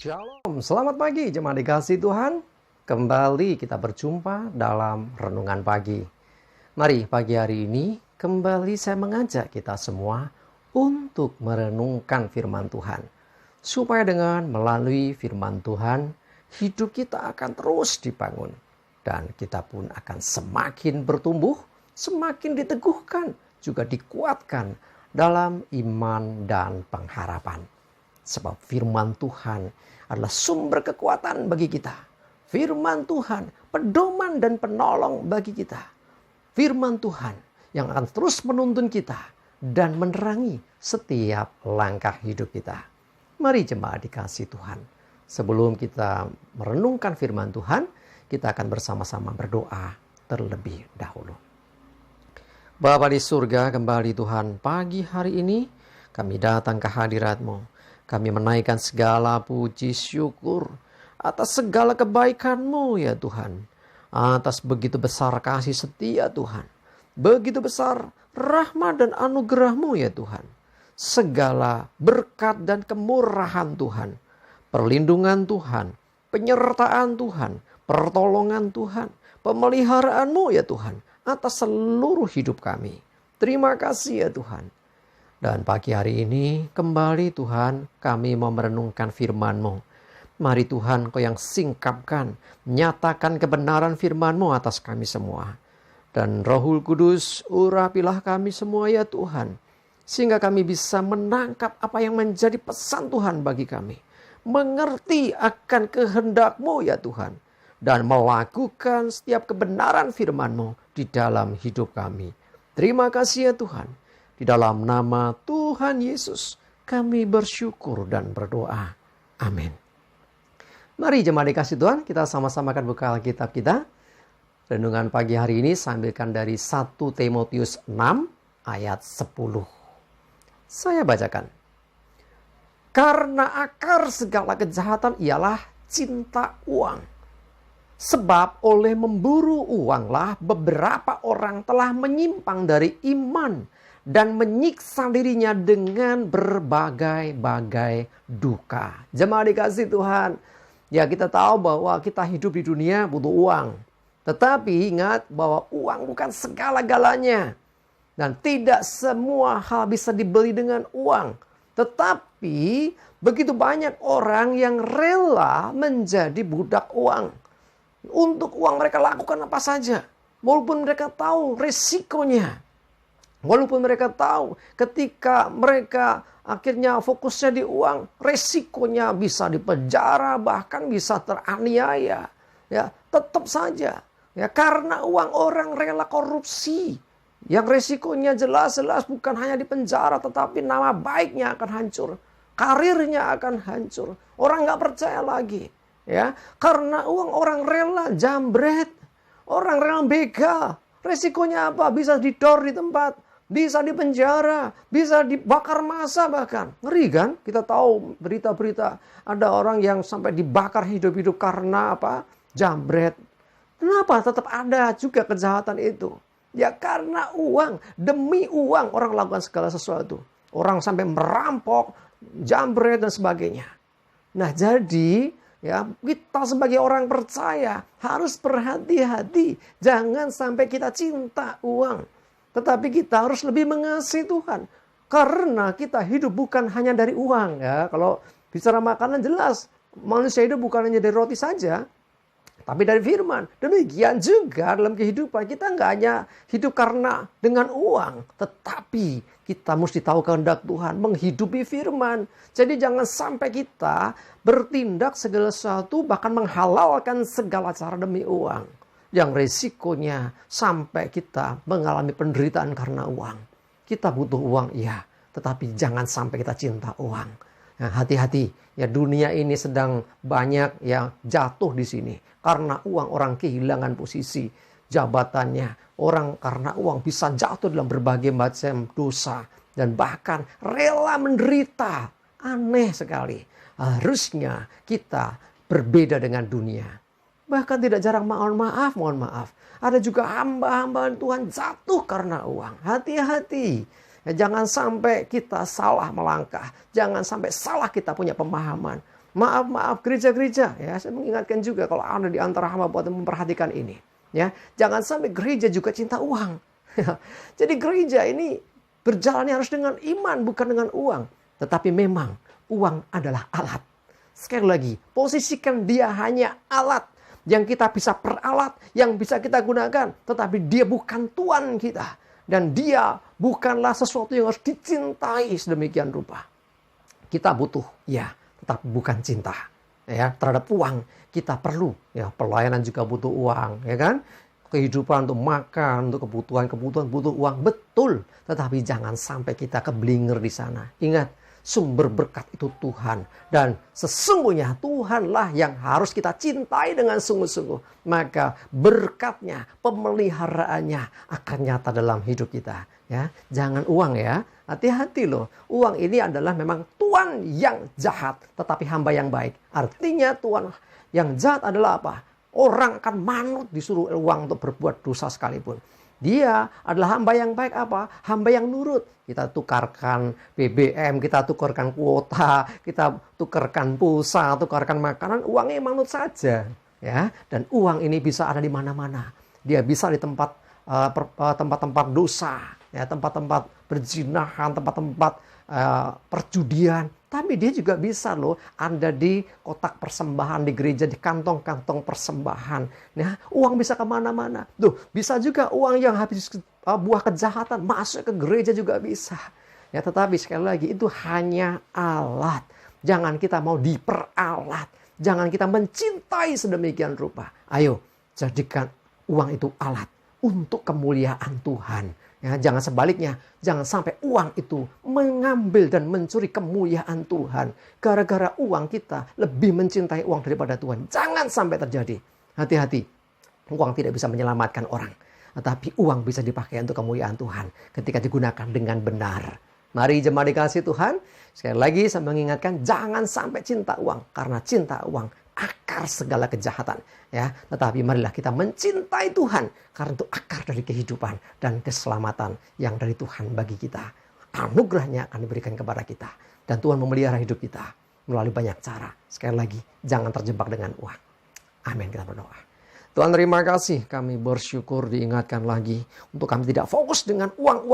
Shalom, selamat pagi jemaat dikasih Tuhan. Kembali kita berjumpa dalam Renungan Pagi. Mari pagi hari ini kembali saya mengajak kita semua untuk merenungkan firman Tuhan. Supaya dengan melalui firman Tuhan, hidup kita akan terus dibangun. Dan kita pun akan semakin bertumbuh, semakin diteguhkan, juga dikuatkan dalam iman dan pengharapan. Sebab firman Tuhan adalah sumber kekuatan bagi kita. Firman Tuhan pedoman dan penolong bagi kita. Firman Tuhan yang akan terus menuntun kita dan menerangi setiap langkah hidup kita. Mari jemaat dikasih Tuhan. Sebelum kita merenungkan firman Tuhan, kita akan bersama-sama berdoa terlebih dahulu. Bapa di surga, kembali Tuhan pagi hari ini kami datang ke hadirat-Mu. Kami menaikkan segala puji syukur atas segala kebaikan-Mu ya Tuhan. Atas begitu besar kasih setia Tuhan. Begitu besar rahmat dan anugerah-Mu ya Tuhan. Segala berkat dan kemurahan Tuhan. Perlindungan Tuhan. Penyertaan Tuhan. Pertolongan Tuhan. Pemeliharaan-Mu ya Tuhan. Atas seluruh hidup kami. Terima kasih ya Tuhan. Dan pagi hari ini kembali Tuhan kami mau merenungkan firman-Mu. Mari Tuhan Kau yang singkapkan, nyatakan kebenaran firman-Mu atas kami semua. Dan Rohul Kudus urapilah kami semua ya Tuhan. Sehingga kami bisa menangkap apa yang menjadi pesan Tuhan bagi kami. Mengerti akan kehendak-Mu ya Tuhan. Dan melakukan setiap kebenaran firman-Mu di dalam hidup kami. Terima kasih ya Tuhan. Di dalam nama Tuhan Yesus kami bersyukur dan berdoa. Amin. Mari jemaat dikasih Tuhan, kita sama-sama akan buka Alkitab kita. Renungan pagi hari ini saya ambilkan dari 1 Timotius 6 ayat 10. Saya bacakan. Karena akar segala kejahatan ialah cinta uang. Sebab oleh memburu uanglah beberapa orang telah menyimpang dari iman dan menyiksa dirinya dengan berbagai-bagai duka. Jemaat dikasih Tuhan. Ya kita tahu bahwa kita hidup di dunia butuh uang. Tetapi ingat bahwa uang bukan segala-galanya. Dan tidak semua hal bisa dibeli dengan uang. Tetapi begitu banyak orang yang rela menjadi budak uang. Untuk uang mereka lakukan apa saja. Walaupun mereka tahu resikonya. Walaupun mereka tahu ketika mereka akhirnya fokusnya di uang, resikonya bisa dipenjara, bahkan bisa teraniaya. Ya, tetap saja. Ya, karena uang orang rela korupsi. Yang resikonya jelas-jelas bukan hanya dipenjara, tetapi nama baiknya akan hancur. Karirnya akan hancur. Orang nggak percaya lagi. Ya, karena uang orang rela jambret. Orang rela begal. Resikonya apa? Bisa didor di tempat. Bisa dipenjara, bisa dibakar massa bahkan. Ngeri kan? Kita tahu berita-berita ada orang yang sampai dibakar hidup-hidup karena apa? Jambret. Kenapa? Tetap ada juga kejahatan itu. Ya karena uang, demi uang orang lakukan segala sesuatu. Orang sampai merampok, jambret dan sebagainya. Nah jadi ya kita sebagai orang percaya harus berhati-hati. Jangan sampai kita cinta uang. Tetapi kita harus lebih mengasihi Tuhan. Karena kita hidup bukan hanya dari uang. Ya. Kalau bicara makanan jelas. Manusia hidup bukan hanya dari roti saja. Tapi dari firman. Demikian juga dalam kehidupan. Kita nggak hanya hidup karena dengan uang. Tetapi kita mesti tahu kehendak Tuhan. Menghidupi firman. Jadi jangan sampai kita bertindak segala sesuatu. Bahkan menghalalkan segala cara demi uang. Yang resikonya sampai kita mengalami penderitaan karena uang. Kita butuh uang, iya. Tetapi jangan sampai kita cinta uang. Nah, hati-hati. Ya dunia ini sedang banyak yang jatuh di sini. Karena uang orang kehilangan posisi jabatannya. Orang karena uang bisa jatuh dalam berbagai macam dosa. Dan bahkan rela menderita. Aneh sekali. Harusnya kita berbeda dengan dunia. Bahkan tidak jarang mohon maaf. Ada juga hamba-hamba Tuhan jatuh karena uang. Hati-hati. Ya, jangan sampai kita salah melangkah. Jangan sampai salah kita punya pemahaman. Maaf gereja-gereja, ya, saya mengingatkan juga kalau Anda di antara hamba buat memperhatikan ini, ya, jangan sampai gereja juga cinta uang. Jadi gereja ini berjalannya harus dengan iman, bukan dengan uang. Tetapi memang uang adalah alat. Sekali lagi, posisikan dia hanya alat yang kita bisa peralat, yang bisa kita gunakan, tetapi dia bukan Tuhan kita. Dan dia bukanlah sesuatu yang harus dicintai sedemikian rupa. Kita butuh, ya, tetapi bukan cinta, ya, terhadap uang. Kita perlu, ya, pelayanan juga butuh uang, ya kan? Kehidupan untuk makan, untuk kebutuhan butuh uang, betul. Tetapi jangan sampai kita keblinger di sana. Ingat, sumber berkat itu Tuhan. Dan sesungguhnya Tuhanlah yang harus kita cintai dengan sungguh-sungguh. Maka berkatnya, pemeliharaannya akan nyata dalam hidup kita. Ya, jangan uang, ya. Hati-hati loh. Uang ini adalah memang tuan yang jahat, tetapi hamba yang baik. Artinya tuan yang jahat adalah apa? Orang akan manut disuruh uang untuk berbuat dosa sekalipun. Dia adalah hamba yang baik apa? Hamba yang nurut. Kita tukarkan BBM, kita tukarkan kuota, kita tukarkan pulsa, tukarkan makanan, uangnya manut saja. Ya, dan uang ini bisa ada di mana-mana. Dia bisa di tempat-tempat dosa, ya, tempat-tempat perzinahan, tempat-tempat perjudian. Tapi dia juga bisa loh ada di kotak persembahan di gereja, di kantong-kantong persembahan. Nah, uang bisa kemana-mana. Tuh, bisa juga uang yang habis buah kejahatan masuk ke gereja juga bisa. Ya, tetapi sekali lagi itu hanya alat. Jangan kita mau diperalat. Jangan kita mencintai sedemikian rupa. Ayo, jadikan uang itu alat untuk kemuliaan Tuhan. Ya, jangan sebaliknya, jangan sampai uang itu mengambil dan mencuri kemuliaan Tuhan. Gara-gara uang kita lebih mencintai uang daripada Tuhan. Jangan sampai terjadi. Hati-hati, uang tidak bisa menyelamatkan orang. Tetapi uang bisa dipakai untuk kemuliaan Tuhan ketika digunakan dengan benar. Mari jemaat dikasih Tuhan, sekali lagi saya mengingatkan jangan sampai cinta uang. Karena cinta uang akar segala kejahatan, ya. Tetapi marilah kita mencintai Tuhan karena itu akar dari kehidupan dan keselamatan yang dari Tuhan bagi kita. Anugerahnya akan diberikan kepada kita dan Tuhan memelihara hidup kita melalui banyak cara. Sekali lagi, jangan terjebak dengan uang. Amin, kita berdoa. Tuhan, terima kasih, kami bersyukur diingatkan lagi untuk kami tidak fokus dengan uang.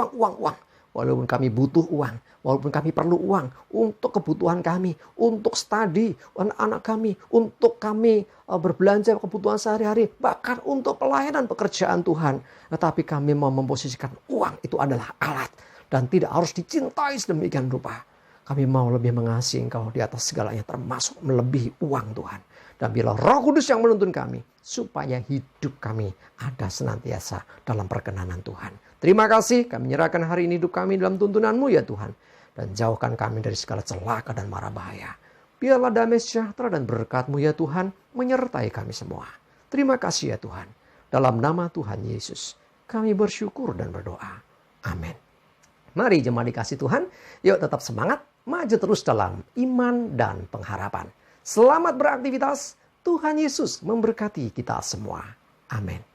Walaupun kami butuh uang, walaupun kami perlu uang untuk kebutuhan kami, untuk studi anak-anak kami, untuk kami berbelanja kebutuhan sehari-hari, bahkan untuk pelayanan pekerjaan Tuhan. Tetapi kami mau memposisikan uang itu adalah alat dan tidak harus dicintai sedemikian rupa. Kami mau lebih mengasihi Engkau di atas segalanya, termasuk melebihi uang Tuhan. Dan biarlah Roh Kudus yang menuntun kami, supaya hidup kami ada senantiasa dalam perkenanan Tuhan. Terima kasih, kami menyerahkan hari ini hidup kami dalam tuntunan-Mu ya Tuhan. Dan jauhkan kami dari segala celaka dan mara bahaya. Biarlah damai sejahtera dan berkat-Mu ya Tuhan menyertai kami semua. Terima kasih ya Tuhan. Dalam nama Tuhan Yesus, kami bersyukur dan berdoa. Amin. Mari jemaat dikasih Tuhan, yuk tetap semangat, maju terus dalam iman dan pengharapan. Selamat beraktivitas, Tuhan Yesus memberkati kita semua. Amin.